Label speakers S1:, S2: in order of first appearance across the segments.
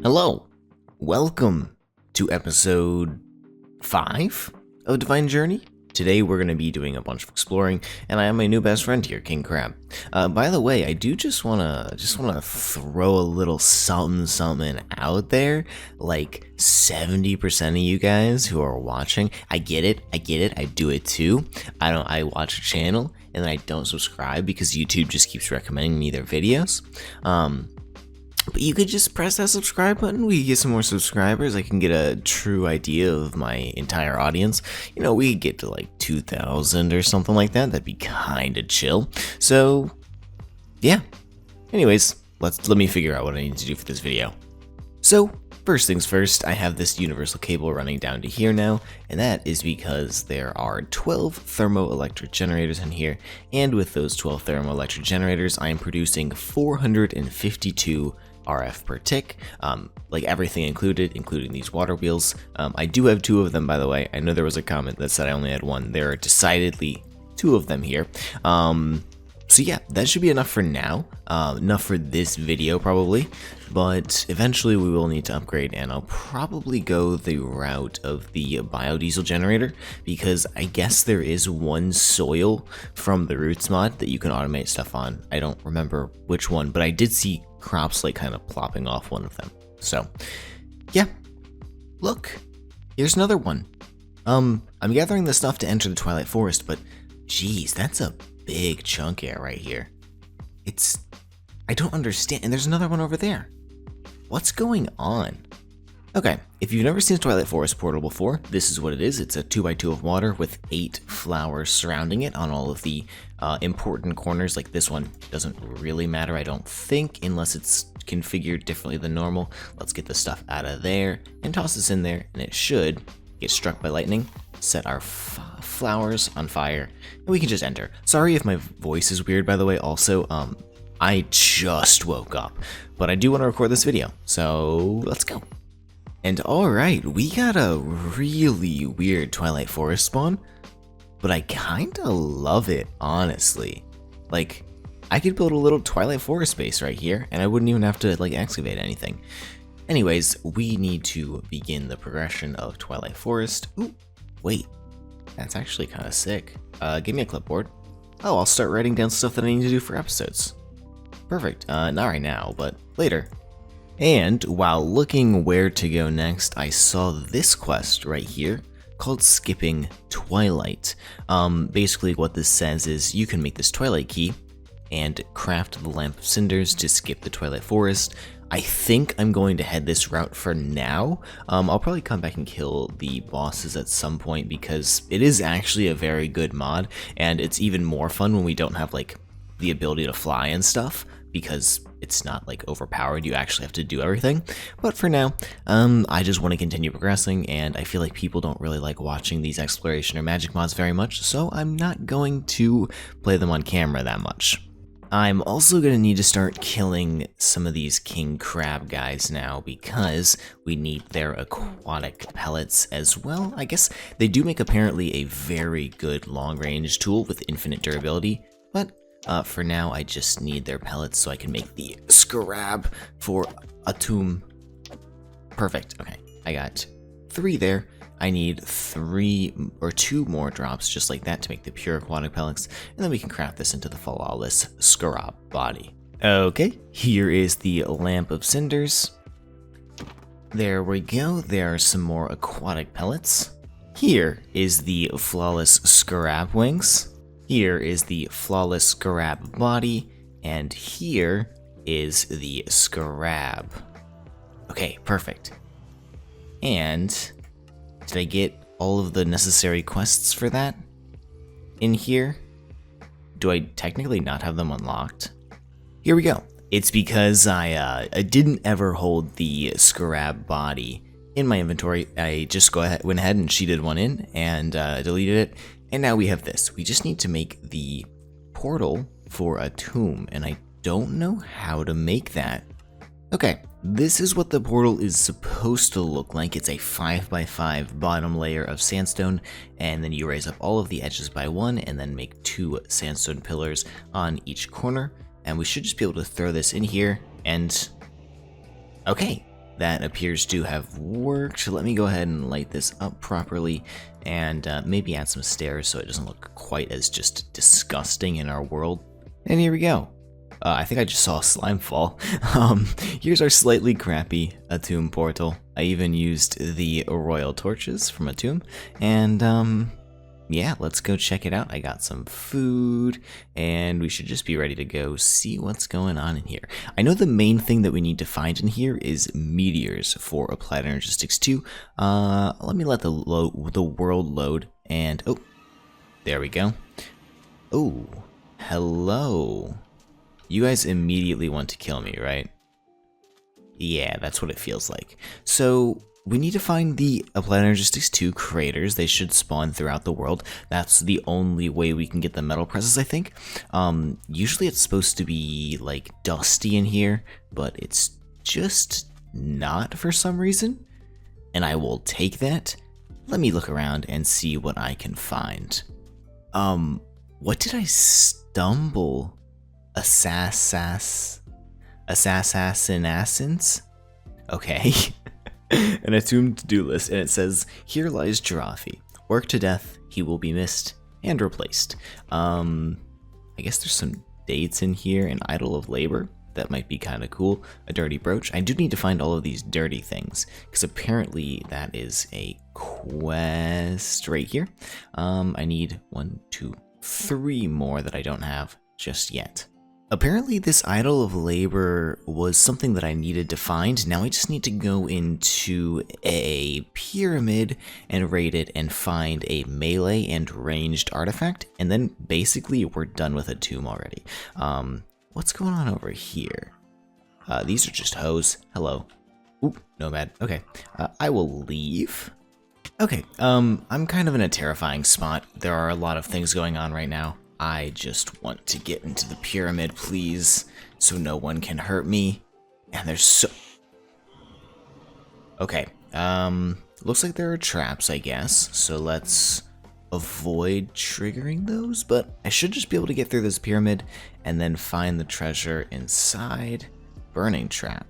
S1: Hello, welcome to episode 5 of Divine Journey. Today we're going to be doing a bunch of exploring, and I have my new best friend here, King Crab. By the way, I do just wanna throw a little something out there. Like 70% of you guys who are watching, I get it, I do it too. I watch a channel and then I don't subscribe because YouTube just keeps recommending me their videos. But you could just press that subscribe button. We could get some more subscribers. I can get a true idea of my entire audience. You know, we could get to like 2,000 or something like that. That'd be kind of chill. So, yeah. Anyways, let me figure out what I need to do for this video. So, first things first, I have this universal cable running down to here now, and that is because there are 12 thermoelectric generators in here, and with those 12 thermoelectric generators, I am producing 452 RF per tick, like everything included, including these water wheels. I do have 2 of them, by the way. I know there was a comment that said I only had 1. There are decidedly 2 of them here. So yeah, that should be enough for now, enough for this video probably, but eventually we will need to upgrade, and I'll probably go the route of the biodiesel generator, because I guess there is one soil from the roots mod that you can automate stuff on. I don't remember which one, but I did see crops like kind of plopping off one of them. So yeah, look, here's another one. I'm gathering the stuff to enter the Twilight Forest, but geez, that's a big chunk air right here. I don't understand. And there's another one over there. What's going on? Okay, if you've never seen a Twilight Forest portal before, this is what it is. It's a 2x2 of water with 8 flowers surrounding it on all of the important corners. Like this one doesn't really matter, I don't think, unless it's configured differently than normal. Let's get the stuff out of there and toss this in there, and it should get struck by lightning, set our flowers on fire, and we can just enter. Sorry if my voice is weird, by the way. Also, I just woke up, but I do want to record this video, so let's go. And alright, we got a really weird Twilight Forest spawn, but I kinda love it, honestly. Like, I could build a little Twilight Forest base right here, and I wouldn't even have to, like, excavate anything. Anyways, we need to begin the progression of Twilight Forest. Ooh, wait, that's actually kind of sick. Give me a clipboard. Oh, I'll start writing down stuff that I need to do for episodes. Perfect. Not right now, but later. And while looking where to go next, I saw this quest right here called Skipping Twilight. Basically what this says is you can make this Twilight key and craft the Lamp of Cinders to skip the Twilight Forest. I think I'm going to head this route for now. I'll probably come back and kill the bosses at some point, because it is actually a very good mod, and it's even more fun when we don't have like the ability to fly and stuff, because it's not like overpowered, you actually have to do everything. But for now, I just want to continue progressing, and I feel like people don't really like watching these exploration or magic mods very much, so I'm not going to play them on camera that much. I'm also going to need to start killing some of these king crab guys now, because we need their aquatic pellets as well. I guess they do make apparently a very good long-range tool with infinite durability, but for now I just need their pellets so I can make the Scrab for ATUM. Perfect. Okay, I got 3 there. I need 2 more drops just like that to make the pure aquatic pellets, and then we can craft this into the flawless Scrab body. Okay, here is the Lamp of Cinders. There we go, there are some more aquatic pellets. Here is the flawless Scrab wings. Here is the flawless Scrab body, and here is the Scrab. Okay, perfect. And did I get all of the necessary quests for that in here? Do I technically not have them unlocked? Here we go. It's because I didn't ever hold the Scrab body in my inventory. I just went ahead and cheated one in and deleted it. And now we have this. We just need to make the portal for ATUM, and I don't know how to make that. Okay, this is what the portal is supposed to look like. It's a 5x5 bottom layer of sandstone, and then you raise up all of the edges by 1, and then make 2 sandstone pillars on each corner. And we should just be able to throw this in here, and okay, that appears to have worked. Let me go ahead and light this up properly and maybe add some stairs so it doesn't look quite as just disgusting in our world. And here we go. I think I just saw a slime fall. Here's our slightly crappy ATUM portal. I even used the royal torches from ATUM, and yeah, let's go check it out. I got some food, and we should just be ready to go see what's going on in here. I know the main thing that we need to find in here is meteors for Applied Energistics 2. Let me let the world load, and oh, there we go. Oh, hello. You guys immediately want to kill me, right? Yeah, that's what it feels like. So we need to find the Applied Energistics 2 craters. They should spawn throughout the world. That's the only way we can get the metal presses, I think. Usually it's supposed to be like dusty in here, but it's just not for some reason. And I will take that. Let me look around and see what I can find. What did I stumble? Assassinassins? Okay. An ATUM to-do list, and it says, here lies Jirafi. Work to death, he will be missed and replaced. I guess there's some dates in here, an idol of labor. That might be kind of cool. A dirty brooch. I do need to find all of these dirty things, because apparently that is a quest right here. I need 1, 2, 3 more that I don't have just yet. Apparently this idol of labor was something that I needed to find. Now I just need to go into a pyramid and raid it and find a melee and ranged artifact, and then basically we're done with ATUM already. What's going on over here? These are just hoes. Hello. Oop, nomad. Okay, I will leave. Okay, I'm kind of in a terrifying spot. There are a lot of things going on right now. I just want to get into the pyramid, please, so no one can hurt me. And there's so... Okay, looks like there are traps, I guess, so let's avoid triggering those, but I should just be able to get through this pyramid and then find the treasure inside. Burning trap.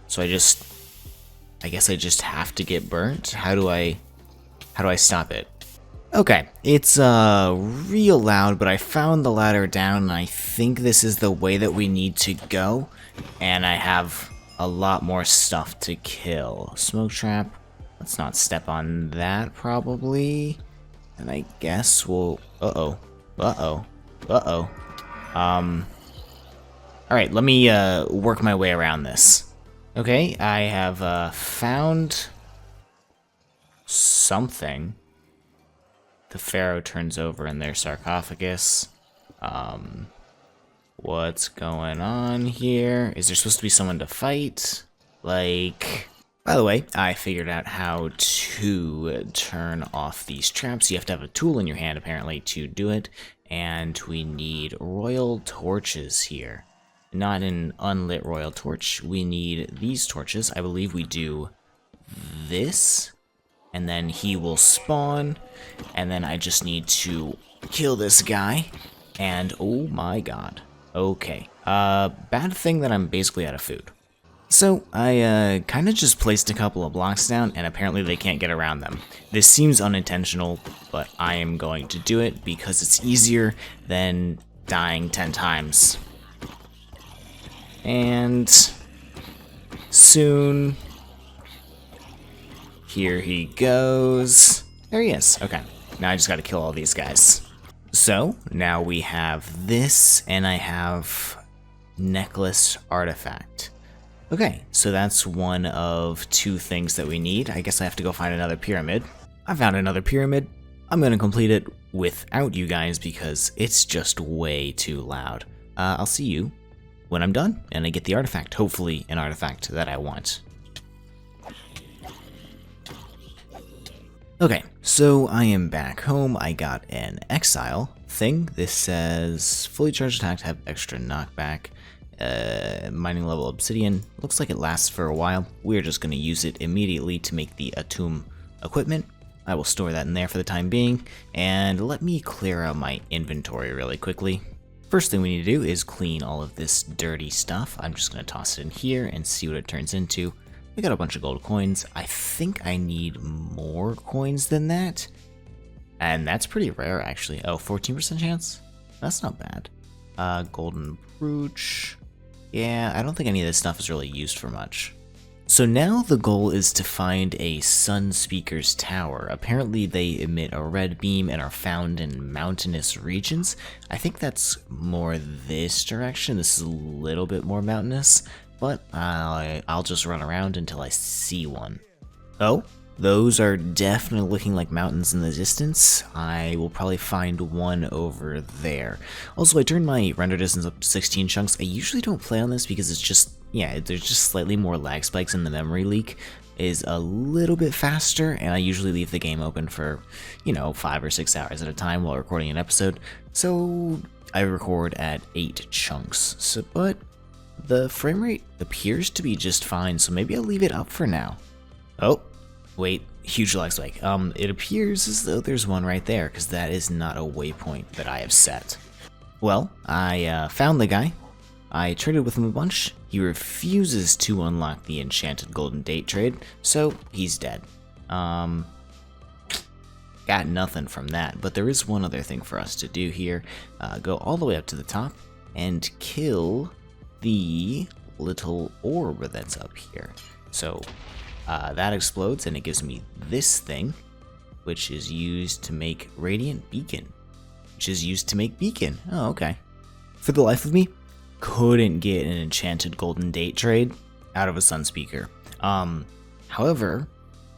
S1: So I guess I just have to get burnt? How do I stop it? Okay, it's real loud, but I found the ladder down, and I think this is the way that we need to go, and I have a lot more stuff to kill. Smoke trap, let's not step on that, probably, and I guess we'll... Alright, let me work my way around this. Okay, I have found something. The pharaoh turns over in their sarcophagus. What's going on here? Is there supposed to be someone to fight? Like... By the way, I figured out how to turn off these traps. You have to have a tool in your hand, apparently, to do it. And we need royal torches here. Not an unlit royal torch. We need these torches. I believe we do this. And then he will spawn, and then I just need to kill this guy, and oh my god. Okay, bad thing that I'm basically out of food. So, I kind of just placed a couple of blocks down, and apparently they can't get around them. This seems unintentional, but I am going to do it because it's easier than dying 10 times. And soon... Here he goes. There he is. Okay, now I just gotta kill all these guys. So, now we have this, and I have necklace artifact. Okay, so that's one of 2 things that we need. I guess I have to go find another pyramid. I found another pyramid. I'm gonna complete it without you guys because it's just way too loud. I'll see you when I'm done, and I get the artifact. Hopefully an artifact that I want. Okay, so I am back home. I got an exile thing. This says fully charged attack have extra knockback. Mining level obsidian. Looks like it lasts for a while. We're just going to use it immediately to make the ATUM equipment. I will store that in there for the time being. And let me clear out my inventory really quickly. First thing we need to do is clean all of this dirty stuff. I'm just going to toss it in here and see what it turns into. We got a bunch of gold coins. I think I need more coins than that. And that's pretty rare, actually. Oh, 14% chance? That's not bad. Golden brooch. Yeah, I don't think any of this stuff is really used for much. So now the goal is to find a Sun Speaker's Tower. Apparently they emit a red beam and are found in mountainous regions. I think that's more this direction. This is a little bit more mountainous, but I'll just run around until I see one. Oh, those are definitely looking like mountains in the distance. I will probably find one over there. Also, I turned my render distance up to 16 chunks. I usually don't play on this because it's just, yeah, there's just slightly more lag spikes, and the memory leak is a little bit faster, and I usually leave the game open for, 5 or 6 hours at a time while recording an episode. So I record at 8 chunks. But the frame rate appears to be just fine, so maybe I'll leave it up for now. Oh. Wait, huge lag spike. It appears as though there's one right there, because that is not a waypoint that I have set. Well, I found the guy. I traded with him a bunch. He refuses to unlock the Enchanted Golden Date trade, so he's dead. Got nothing from that, but there is one other thing for us to do here. Go all the way up to the top and kill the little orb that's up here. So that explodes and it gives me this thing, which is used to make Radiant Beacon. Oh, okay. For the life of me, couldn't get an Enchanted Golden Date trade out of a Sun Speaker. However,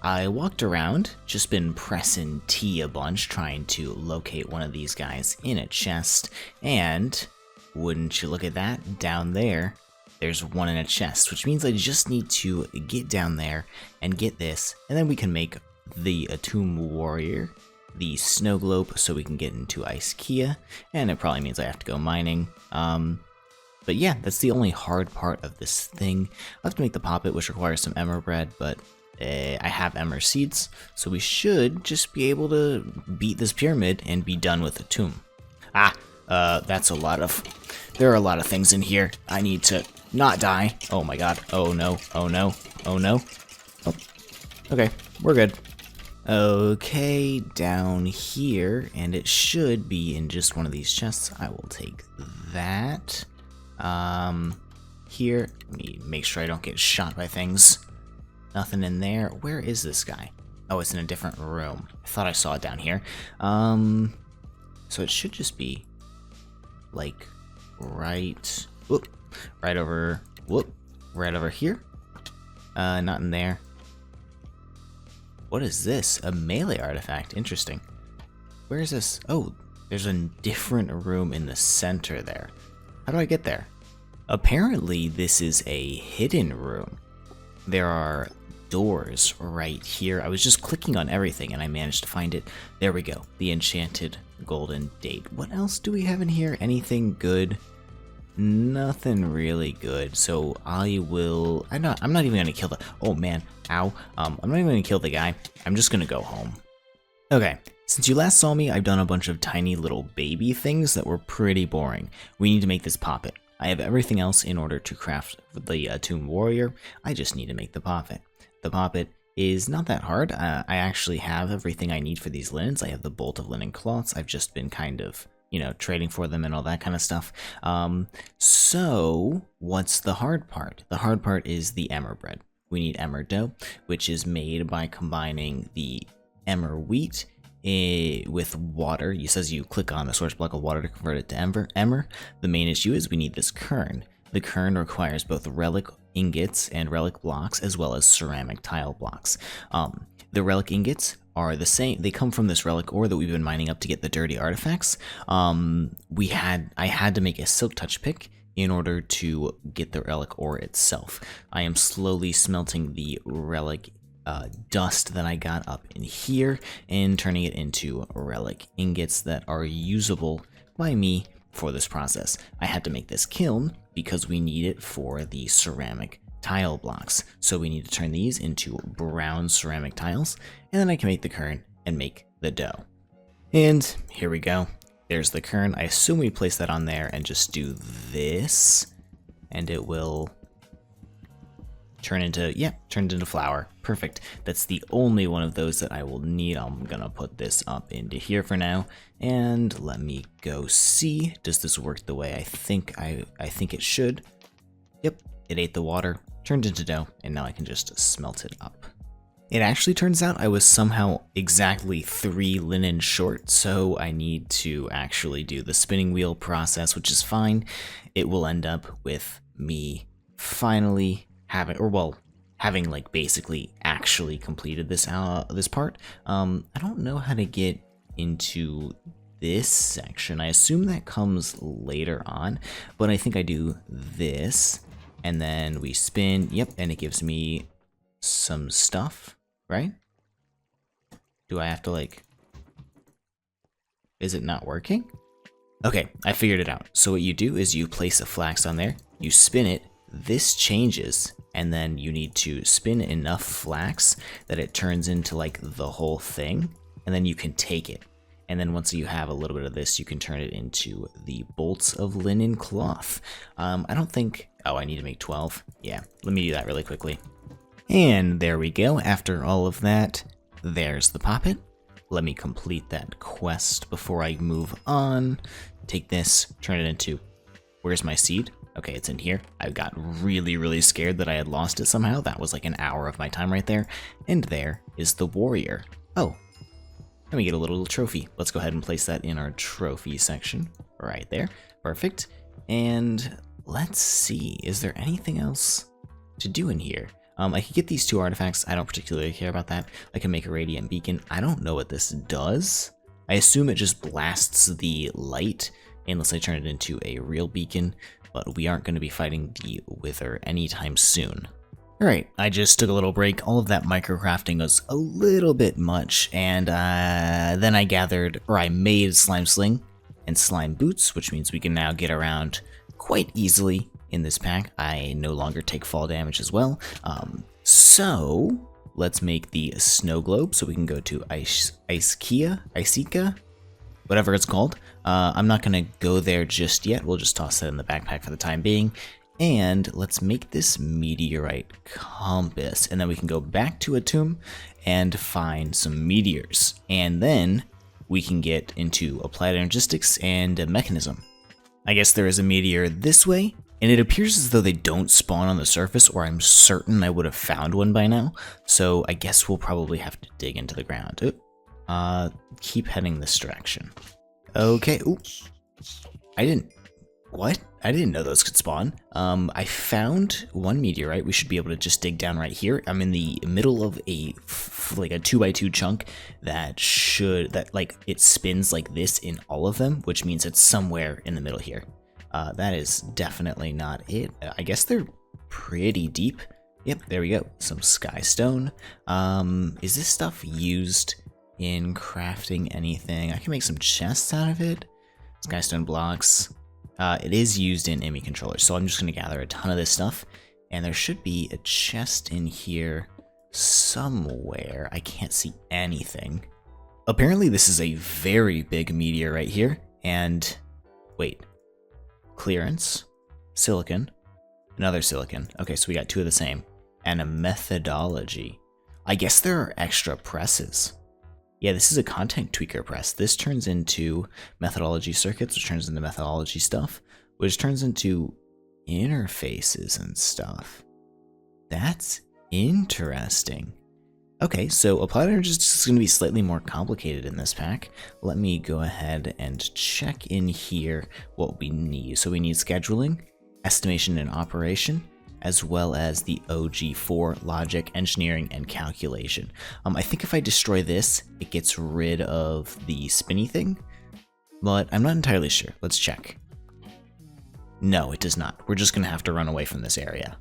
S1: I walked around, just been pressing T a bunch, trying to locate one of these guys in a chest, and wouldn't you look at that, down there, there's one in a chest, which means I just need to get down there and get this, and then we can make the ATUM warrior, the snow globe, so we can get into Ice Kia, and it probably means I have to go mining. But yeah, that's the only hard part of this thing. I have to make the Poppet, which requires some emmer bread, but I have emmer seeds, so we should just be able to beat this pyramid and be done with ATUM. That's there are a lot of things in here. I need to not die. Oh my god. Oh no. Oh no. Oh no. Oh. Okay, we're good. Okay, down here, and it should be in just one of these chests. I will take that. Here, let me make sure I don't get shot by things. Nothing in there. Where is this guy? Oh, it's in a different room. I thought I saw it down here. So it should just be like right over here. Not in there. What is this? A melee artifact. Interesting. Where is this? Oh, there's a different room in the center there. How do I get there? Apparently this is a hidden room. There are doors right here. I was just clicking on everything and I managed to find it. There we go. The Enchanted Golden Date. What else do we have in here? Anything good? Nothing really good. So I'm not even gonna kill the, oh man, ow. I'm not even gonna kill the guy. I'm just gonna go home. Okay, since you last saw me, I've done a bunch of tiny little baby things that were pretty boring. We need to make this Poppet. I have everything else in order to craft the ATUM warrior. I just need to make the Poppet. The Poppet is not that hard. I actually have everything I need for these linens. I have the bolt of linen cloths. I've just been kind of, trading for them and all that kind of stuff. So what's the hard part? The hard part is the emmer bread. We need emmer dough, which is made by combining the emmer wheat with water. It says you click on the source block of water to convert it to emmer. The main issue is we need this kern. The kern requires both relic ingots and relic blocks, as well as ceramic tile blocks. The relic ingots are the same. They come from this relic ore that we've been mining up to get the dirty artifacts. I had to make a silk touch pick in order to get the relic ore itself. I am slowly smelting the relic dust that I got up in here and turning it into relic ingots that are usable by me for this process. I had to make this kiln because we need it for the ceramic tile blocks. So we need to turn these into brown ceramic tiles, and then I can make the kern and make the dough. And here we go. there's the kern. I assume we place that on there and just do this, and it will turn into, yeah, turned into flour. Perfect. That's the only one of those that I will need. I'm gonna put this up into here for now, and let me go see. Does this work the way I think it should? Yep, it ate the water, turned into dough, and now I can just smelt it up. It actually turns out I was somehow exactly 3 linen short, so I need to actually do the spinning wheel process, which is fine. It will end up with me finally having like basically actually completed this this part. I don't know how to get into this section. I assume that comes later on, but I think I do this, and then we spin, yep, and it gives me some stuff, right? Do I have to like, is it not working? Okay, I figured it out. So what you do is you place a flax on there, you spin it, this changes, and then you need to spin enough flax that it turns into like the whole thing, and then you can take it. And then once you have a little bit of this, you can turn it into the bolts of linen cloth. I don't think, oh, I need to make 12. Yeah, let me do that really quickly. And there we go. After all of that, there's the Poppet. Let me complete that quest before I move on. Take this, turn it into, where's my seed? Okay, it's in here. I got really scared that I had lost it somehow. That was like an hour of my time right there. And there is the warrior. Oh, let me get a little trophy. Let's go ahead and place that in our trophy section right there. Perfect. And let's see, is there anything else to do in here? I could get these 2 artifacts. I don't particularly care about that. I can make a radiant beacon. I don't know what this does. I assume it just blasts the light unless I turn it into a real beacon, but we aren't going to be fighting the Wither anytime soon. Alright, I just took a little break. All of that microcrafting was a little bit much, and then I made slime sling and slime boots, which means we can now get around quite easily in this pack. I no longer take fall damage as well. So let's make the snow globe so we can go to Iceka, whatever it's called. I'm not going to go there just yet. We'll just toss that in the backpack for the time being. And let's make this meteorite compass, and then we can go back to ATUM and find some meteors. And then we can get into applied energistics and a mechanism. I guess there is a meteor this way, and it appears as though they don't spawn on the surface, or I'm certain I would have found one by now. So I guess we'll probably have to dig into the ground. Keep heading this direction. Okay, oops. What? I didn't know those could spawn. I found one meteorite. We should be able to just dig down right here. I'm in the middle of a 2x2 chunk that it spins like this in all of them, which means it's somewhere in the middle here. That is definitely not it. I guess they're pretty deep. Yep, there we go. Some sky stone. Is this stuff used in crafting anything? I can make some chests out of it. Sky stone blocks. It is used in enemy controllers, so I'm just going to gather a ton of this stuff, and there should be a chest in here somewhere. I can't see anything. Apparently this is a very big meteor right here, and wait, clearance, silicon, another silicon. Okay, so we got 2 of the same, and a methodology. I guess there are extra presses. Yeah, this is a content tweaker press. This turns into methodology circuits, which turns into methodology stuff, which turns into interfaces and stuff. That's interesting. Okay, so applied energistics is going to be slightly more complicated in this pack. Let me go ahead and check in here what we need. So we need scheduling, estimation and operation, as well as the OG4, logic, engineering, and calculation. I think if I destroy this, it gets rid of the spinny thing, but I'm not entirely sure. Let's check. No, it does not. We're just gonna have to run away from this area.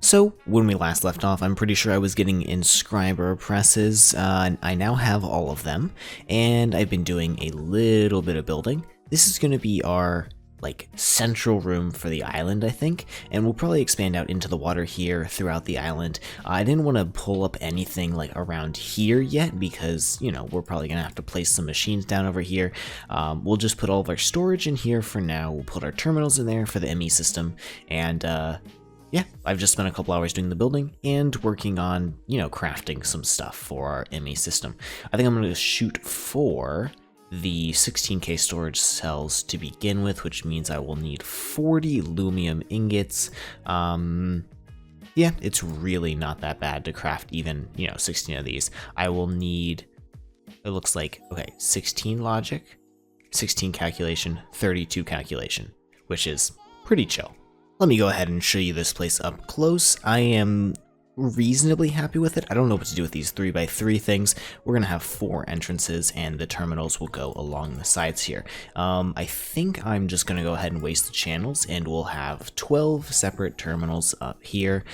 S1: So, when we last left off, I'm pretty sure I was getting inscriber presses. I now have all of them, and I've been doing a little bit of building. This is gonna be our like central room for the island, I think, and we'll probably expand out into the water here throughout the island. I didn't want to pull up anything like around here yet because, you know, we're probably gonna have to place some machines down over here. We'll just put all of our storage in here for now. We'll put our terminals in there for the ME system, and yeah, I've just spent a couple hours doing the building and working on, you know, crafting some stuff for our ME system. I think I'm going to shoot for the 16K storage cells to begin with, which means I will need 40 lumium ingots. Yeah, it's really not that bad to craft even, you know, 16 of these. I will need, it looks like, okay, 16 logic, 16 calculation, 32 calculation, which is pretty chill. Let me go ahead and show you this place up close. I am reasonably happy with it. I don't know what to do with these 3x3 things. We're gonna have 4 entrances and the terminals will go along the sides here. I think I'm just gonna go ahead and waste the channels and we'll have 12 separate terminals up here.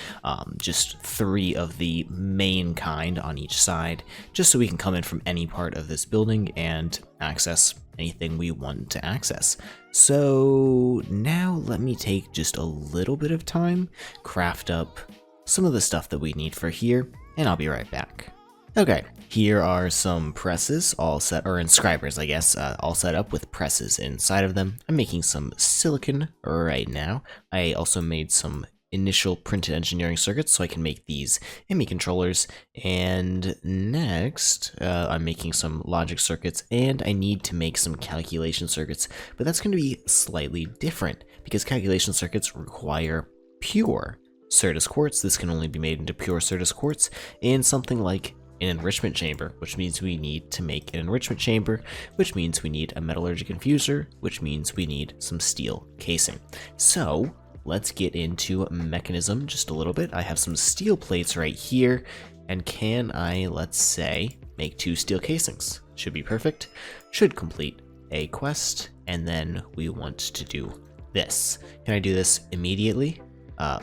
S1: Just 3 of the main kind on each side, just so we can come in from any part of this building and access anything we want to access. So now let me take just a little bit of time, craft up some of the stuff that we need for here, and I'll be right back. Okay, here are some presses all set, or inscribers I guess, all set up with presses inside of them. I'm making some silicon right now. I also made some initial printed engineering circuits so I can make these ME controllers, and next I'm making some logic circuits, and I need to make some calculation circuits, but that's going to be slightly different because calculation circuits require pure Certus quartz. This can only be made into pure Certus quartz, and something like an enrichment chamber, which means we need to make an enrichment chamber, which means we need a metallurgic infuser, which means we need some steel casing. So let's get into mechanism just a little bit. I have some steel plates right here, and can I, let's say, make 2 steel casings? Should be perfect. Should complete a quest, and then we want to do this. Can I do this immediately?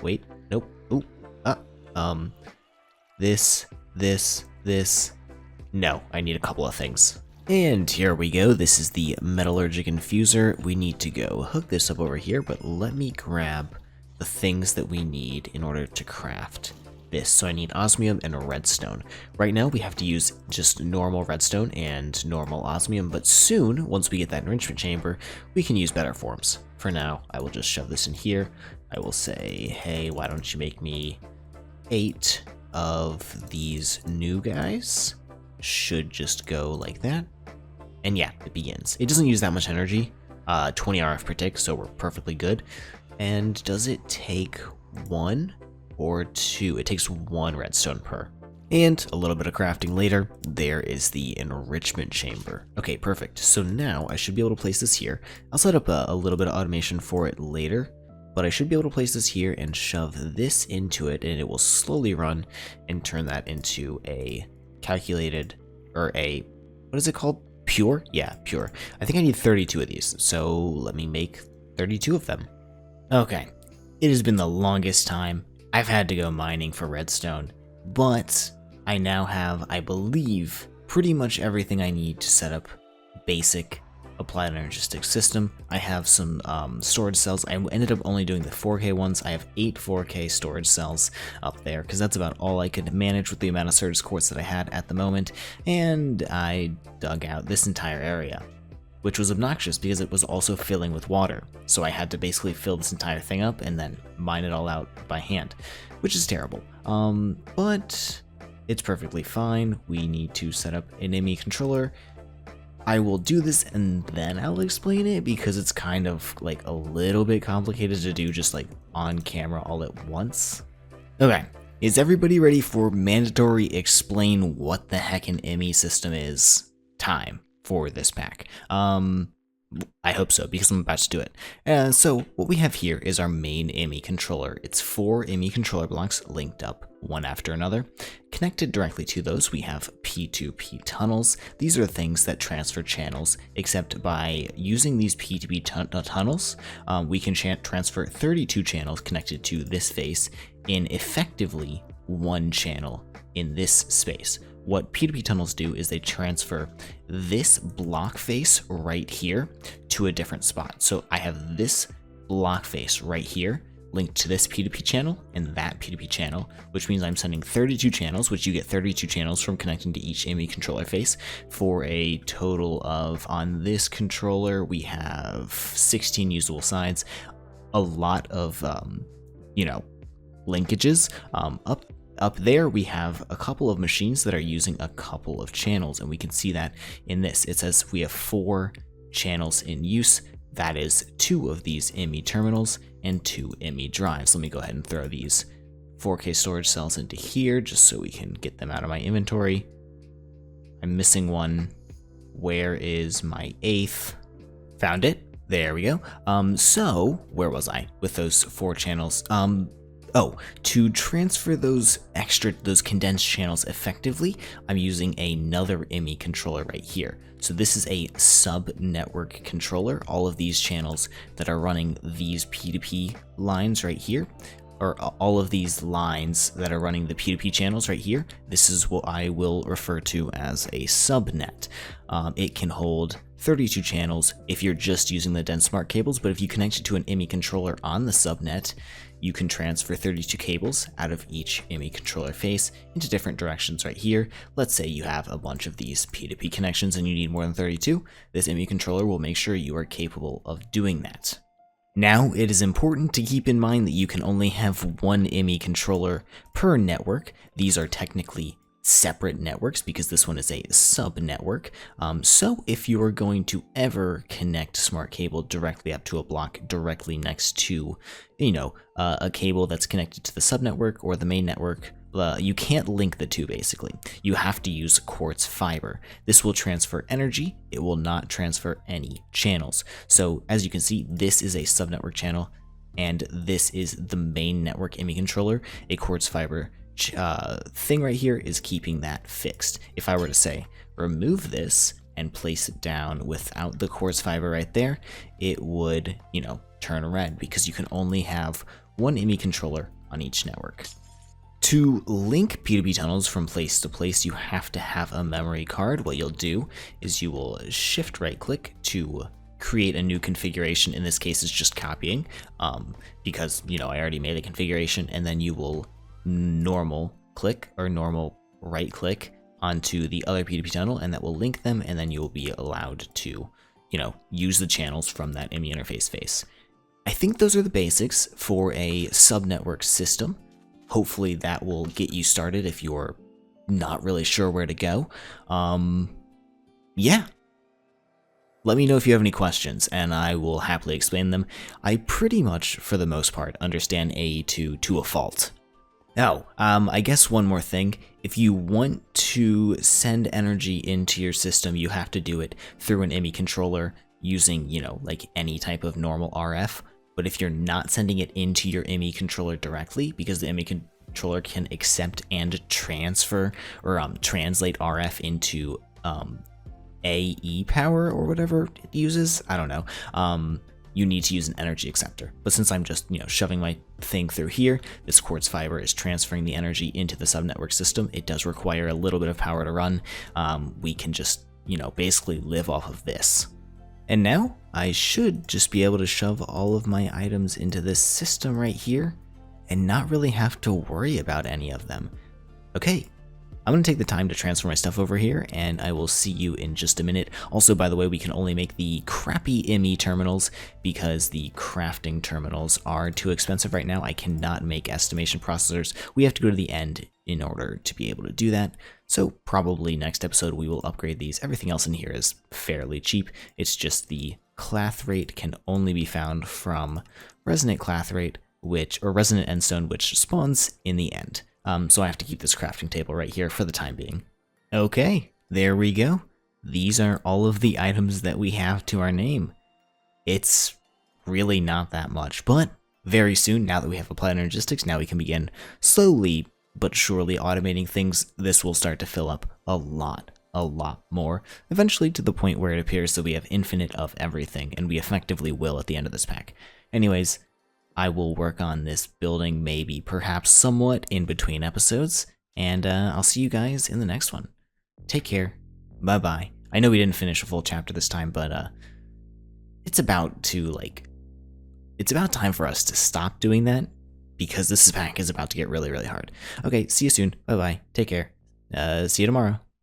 S1: Wait, nope. Ooh, this. No, I need a couple of things. And here we go, this is the metallurgic infuser. We need to go hook this up over here, but let me grab the things that we need in order to craft this. So I need osmium and redstone. Right now we have to use just normal redstone and normal osmium, but soon, once we get that enrichment chamber, we can use better forms. For now, I will just shove this in here. I will say, hey, why don't you make me 8 of these new guys? Should just go like that. And yeah, it begins. It doesn't use that much energy, 20 RF per tick, so we're perfectly good. And does it take 1 or 2? It takes 1 redstone per. And a little bit of crafting later, there is the enrichment chamber. Okay, perfect. So now I should be able to place this here. I'll set up a little bit of automation for it later, but I should be able to place this here and shove this into it, and it will slowly run and turn that into a calculated, or a, what is it called? Pure? Yeah, pure. I think I need 32 of these, so let me make 32 of them. Okay, it has been the longest time I've had to go mining for redstone, but I now have, I believe, pretty much everything I need to set up basic applied energistic system. I have some storage cells. I ended up only doing the 4K ones. I have 8 4K storage cells up there because that's about all I could manage with the amount of Certus quartz that I had at the moment, and I dug out this entire area, which was obnoxious because it was also filling with water. So I had to basically fill this entire thing up and then mine it all out by hand, which is terrible. But it's perfectly fine. We need to set up an ME controller. I will do this and then I'll explain it because it's kind of like a little bit complicated to do just like on camera all at once. Okay, is everybody ready for mandatory explain what the heck an ME system is time for this pack? I hope so, because I'm about to do it. So what we have here is our main ME controller. It's 4 ME controller blocks linked up one after another. Connected directly to those, we have P2P tunnels. These are things that transfer channels, except by using these P2P tunnels, we can transfer 32 channels connected to this face in effectively 1 channel in this space, what P2P tunnels do is they transfer this block face right here to a different spot. So I have this block face right here linked to this P2P channel and that P2P channel, which means I'm sending 32 channels, which you get 32 channels from connecting to each ME controller face, for a total of, on this controller, we have 16 usable sides, a lot of, linkages. Up there, we have a couple of machines that are using a couple of channels, and we can see that in this. It says we have 4 channels in use. That is 2 of these ME terminals and 2 ME drives. Let me go ahead and throw these 4K storage cells into here just so we can get them out of my inventory. I'm missing one. Where is my 8th? Found it. There we go. So where was I with those 4 channels? To transfer those condensed channels effectively, I'm using another ME controller right here. So this is a sub-network controller. All of these channels that are running these P2P lines right here, or all of these lines that are running the P2P channels right here, this is what I will refer to as a subnet. It can hold 32 channels if you're just using the dense smart cables, but if you connect it to an ME controller on the subnet, you can transfer 32 cables out of each ME controller face into different directions right here. Let's say you have a bunch of these P2P connections and you need more than 32. This ME controller will make sure you are capable of doing that. Now, it is important to keep in mind that you can only have one ME controller per network. These are technically separate networks because this one is a sub-network. So if you are going to ever connect smart cable directly up to a block directly next to, a cable that's connected to the sub-network or the main network, you can't link the two basically. You have to use quartz fiber. This will transfer energy. It will not transfer any channels. So as you can see, this is a sub-network channel and this is the main network ME controller. A quartz fiber thing right here is keeping that fixed. If I were to say remove this and place it down without the quartz fiber right there, it would, turn red because you can only have one ME controller on each network. To link P2P tunnels from place to place, you have to have a memory card. What you'll do is you will shift right click to create a new configuration. In this case, it's just copying because, I already made a configuration, and then you will normal click or normal right click onto the other P2P tunnel, and that will link them, and then you will be allowed to, use the channels from that ME interface face. I think those are the basics for a subnetwork system. Hopefully that will get you started if you're not really sure where to go. Yeah. Let me know if you have any questions, and I will happily explain them. I pretty much, for the most part, understand AE2 to a fault. Oh, I guess one more thing. If you want to send energy into your system, you have to do it through an ME controller using, like any type of normal RF. But if you're not sending it into your ME controller directly, because the ME controller can accept and transfer or translate RF into AE power or whatever it uses, I don't know. You need to use an energy acceptor. But since I'm just, shoving my thing through here, this quartz fiber is transferring the energy into the subnetwork system. It does require a little bit of power to run. We can just, basically live off of this. And now I should just be able to shove all of my items into this system right here and not really have to worry about any of them. Okay. I'm going to take the time to transfer my stuff over here, and I will see you in just a minute. Also, by the way, we can only make the crappy ME terminals because the crafting terminals are too expensive right now. I cannot make estimation processors. We have to go to the end in order to be able to do that. So probably next episode we will upgrade these. Everything else in here is fairly cheap. It's just the clathrate can only be found from resonant clathrate, or resonant endstone, which spawns in the end. So I have to keep this crafting table right here for the time being. Okay, there we go. These are all of the items that we have to our name. It's really not that much, but very soon, now that we have applied energistics, now we can begin slowly but surely automating things. This will start to fill up a lot more, eventually to the point where it appears that we have infinite of everything, and we effectively will at the end of this pack. Anyways, I will work on this building maybe perhaps somewhat in between episodes, and I'll see you guys in the next one. Take care. Bye-bye. I know we didn't finish a full chapter this time, but it's about time for us to stop doing that, because this pack is about to get really, really hard. Okay, see you soon. Bye-bye. Take care. See you tomorrow.